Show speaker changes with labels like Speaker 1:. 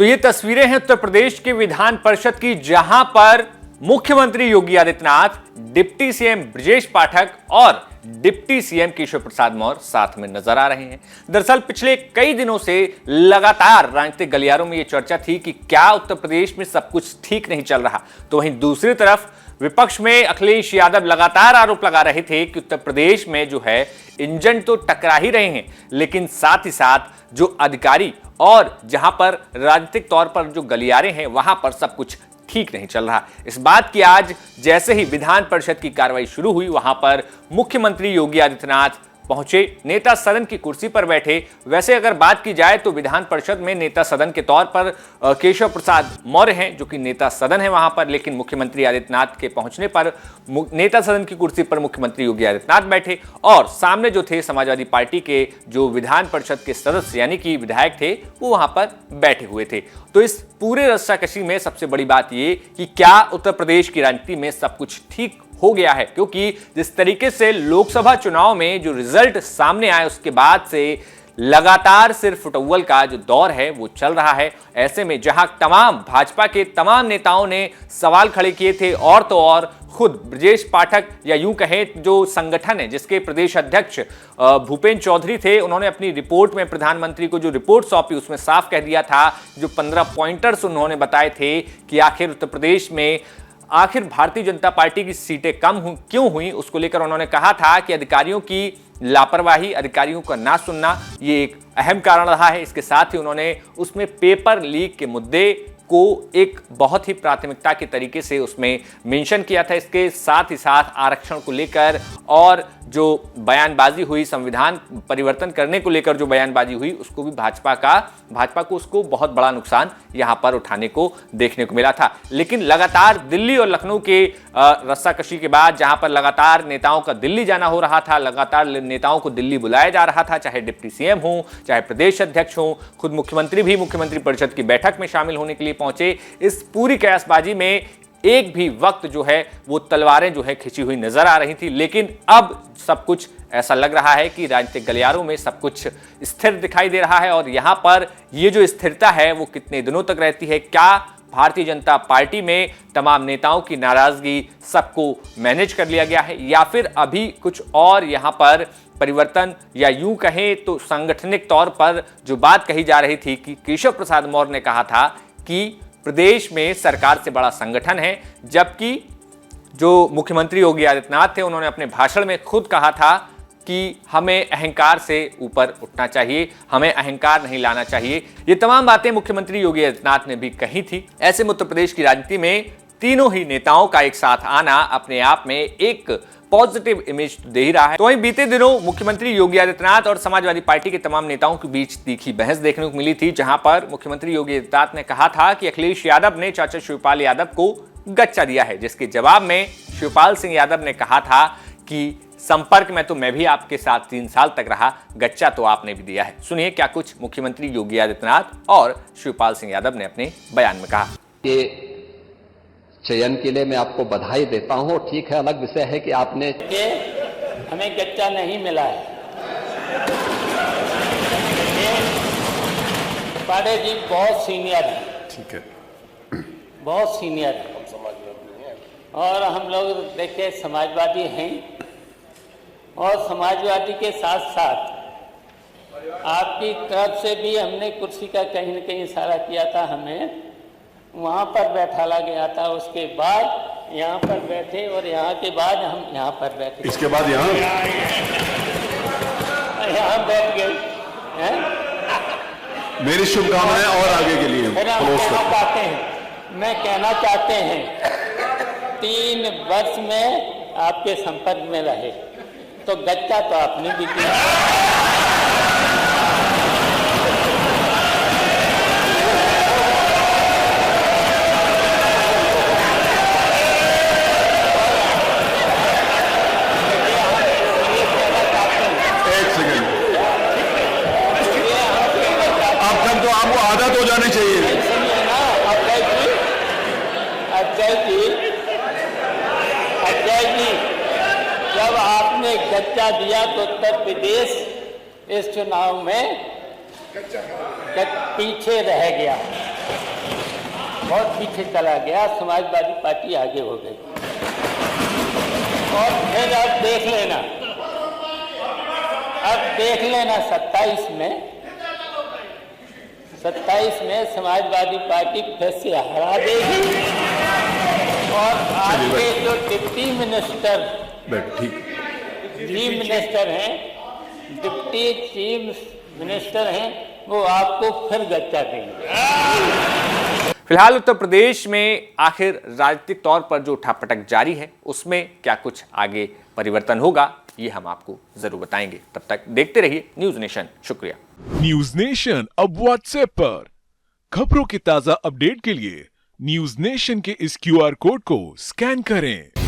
Speaker 1: तो ये तस्वीरें हैं उत्तर प्रदेश के विधान परिषद की, जहां पर मुख्यमंत्री योगी आदित्यनाथ, डिप्टी सीएम ब्रजेश पाठक और डिप्टी सीएम केशव प्रसाद मौर्य साथ में नजर आ रहे हैं। दरअसल पिछले कई दिनों से लगातार राजनीतिक गलियारों में यह चर्चा थी कि क्या उत्तर प्रदेश में सब कुछ ठीक नहीं चल रहा। तो वहीं दूसरी तरफ विपक्ष में अखिलेश यादव लगातार आरोप लगा रहे थे कि उत्तर प्रदेश में जो है इंजन तो टकरा ही रहे हैं, लेकिन साथ ही साथ जो अधिकारी और जहां पर राजनीतिक तौर पर जो गलियारे हैं वहां पर सब कुछ ठीक नहीं चल रहा। इस बात की आज जैसे ही विधान परिषद की कार्रवाई शुरू हुई, वहां पर मुख्यमंत्री योगी आदित्यनाथ पहुंचे, नेता सदन की कुर्सी पर बैठे। वैसे अगर बात की जाए तो विधान परिषद में नेता सदन के तौर पर केशव प्रसाद मौर्य हैं, जो कि नेता सदन है वहां पर, लेकिन मुख्यमंत्री आदित्यनाथ के पहुंचने पर नेता सदन की कुर्सी पर मुख्यमंत्री योगी आदित्यनाथ बैठे और सामने जो थे समाजवादी पार्टी के जो विधान परिषद के सदस्य यानी कि विधायक थे, वो वहां पर बैठे हुए थे। तो इस पूरे रस्साकशी में सबसे बड़ी बात ये कि क्या उत्तर प्रदेश की राजनीति में सब कुछ ठीक हो गया है, क्योंकि जिस तरीके से लोकसभा चुनाव में जो रिजल्ट सामने आए उसके बाद से लगातार सिर्फ फुटअव्वल का जो दौर है वो चल रहा है। ऐसे में जहां तमाम भाजपा के तमाम नेताओं ने सवाल खड़े किए थे और तो और खुद ब्रजेश पाठक या यूं कहें जो संगठन है जिसके प्रदेश अध्यक्ष भूपेंद्र चौधरी थे, उन्होंने अपनी रिपोर्ट में प्रधानमंत्री को जो रिपोर्ट सौंपी उसमें साफ कह दिया था, जो 15 पॉइंटर्स उन्होंने बताए थे कि आखिर उत्तर प्रदेश में आखिर भारतीय जनता पार्टी की सीटें कम क्यों हुई, उसको लेकर उन्होंने कहा था कि अधिकारियों की लापरवाही, अधिकारियों का ना सुनना, ये एक अहम कारण रहा है। इसके साथ ही उन्होंने उसमें पेपर लीक के मुद्दे को एक बहुत ही प्राथमिकता के तरीके से उसमें मेंशन किया था। इसके साथ ही साथ आरक्षण को लेकर और जो बयानबाजी हुई, संविधान परिवर्तन करने को लेकर जो बयानबाजी हुई, उसको भी भाजपा को उसको बहुत बड़ा नुकसान यहां पर उठाने को देखने को मिला था। लेकिन लगातार दिल्ली और लखनऊ के रस्साकशी के बाद, जहां पर लगातार नेताओं का दिल्ली जाना हो रहा था, लगातार नेताओं को दिल्ली बुलाया जा रहा था, चाहे डिप्टी सीएम हो, चाहे प्रदेश अध्यक्ष हो, खुद मुख्यमंत्री भी मुख्यमंत्री परिषद की बैठक में शामिल होने के लिए पहुंचे। इस पूरी कयासबाजी में एक भी वक्त जो है वो तलवारें जो है खिंची हुई नजर आ रही थी, लेकिन अब सब कुछ ऐसा लग रहा है कि राजनीतिक गलियारों में सब कुछ स्थिर दिखाई दे रहा है। और यहां पर ये जो स्थिरता है वो कितने दिनों तक रहती है, क्या भारतीय जनता पार्टी में तमाम नेताओं की नाराजगी सबको मैनेज कर लिया गया है, या फिर अभी कुछ और यहां पर परिवर्तन, या यूं कहें तो सांगठनिक तौर पर जो बात कही जा रही थी कि केशव प्रसाद मौर्य ने कहा था कि प्रदेश में सरकार से बड़ा संगठन है, जबकि जो मुख्यमंत्री योगी आदित्यनाथ थे उन्होंने अपने भाषण में खुद कहा था कि हमें अहंकार से ऊपर उठना चाहिए, हमें अहंकार नहीं लाना चाहिए। ये तमाम बातें मुख्यमंत्री योगी आदित्यनाथ ने भी कही थी। ऐसे में उत्तर प्रदेश की राजनीति में तीनों ही नेताओं का एक साथ आना अपने आप में एक पॉजिटिव इमेज दे ही रहा है। तो वहीं बीते दिनों मुख्यमंत्री योगी आदित्यनाथ और समाजवादी पार्टी के तमाम नेताओं के बीच तीखी बहस देखने को मिली थी, जहां पर मुख्यमंत्री योगी आदित्यनाथ ने कहा था कि अखिलेश यादव ने चाचा शिवपाल यादव को गच्चा दिया है, जिसके जवाब में शिवपाल सिंह यादव ने कहा था कि संपर्क में तो मैं भी आपके साथ 3 साल तक रहा, गच्चा तो आपने भी दिया है। सुनिए क्या कुछ मुख्यमंत्री योगी आदित्यनाथ और शिवपाल सिंह यादव ने अपने बयान में कहा।
Speaker 2: चयन के लिए मैं आपको बधाई देता हूं। ठीक है, अलग विषय है कि आपने
Speaker 3: हमें गच्चा नहीं मिला है। पांडे जी बहुत सीनियर है,
Speaker 4: ठीक है,
Speaker 3: बहुत सीनियर है, और हम लोग देखिए समाजवादी हैं, और समाजवादी के साथ साथ आपकी तरफ से भी हमने कुर्सी का कहीं न कहीं इशारा किया था, हमें वहाँ पर बैठाला गया था, उसके बाद यहाँ पर बैठे और यहाँ के बाद हम यहाँ पर बैठे,
Speaker 4: इसके बाद यहाँ
Speaker 3: बैठ गए हैं।
Speaker 4: मेरी शुभकामनाएं और आगे के लिए
Speaker 3: मैं कहना चाहते हैं 3 वर्ष में आपके संपर्क में रहे तो गच्चा तो आपने भी दिया।
Speaker 4: आदत हो जानी चाहिए।
Speaker 3: अजय जी, जब आपने गच्चा दिया तो उत्तर प्रदेश इस चुनाव में पीछे रह गया। बहुत पीछे चला गया, समाजवादी पार्टी आगे हो गई। और फिर अब देख लेना 27 में समाजवादी पार्टी फिर से हरा देगी और आज के जो डिप्टी मिनिस्टर
Speaker 4: ठीक
Speaker 3: चीफ मिनिस्टर हैं, डिप्टी चीफ मिनिस्टर हैं, वो आपको फिर गच्चा देंगे।
Speaker 1: फिलहाल उत्तर प्रदेश में आखिर राजनीतिक तौर पर जो उठापटक जारी है उसमें क्या कुछ आगे परिवर्तन होगा, ये हम आपको जरूर बताएंगे। तब तक देखते रहिए न्यूज नेशन। शुक्रिया।
Speaker 5: न्यूज नेशन अब व्हाट्सएप पर खबरों के ताजा अपडेट के लिए न्यूज नेशन के इस QR कोड को स्कैन करें।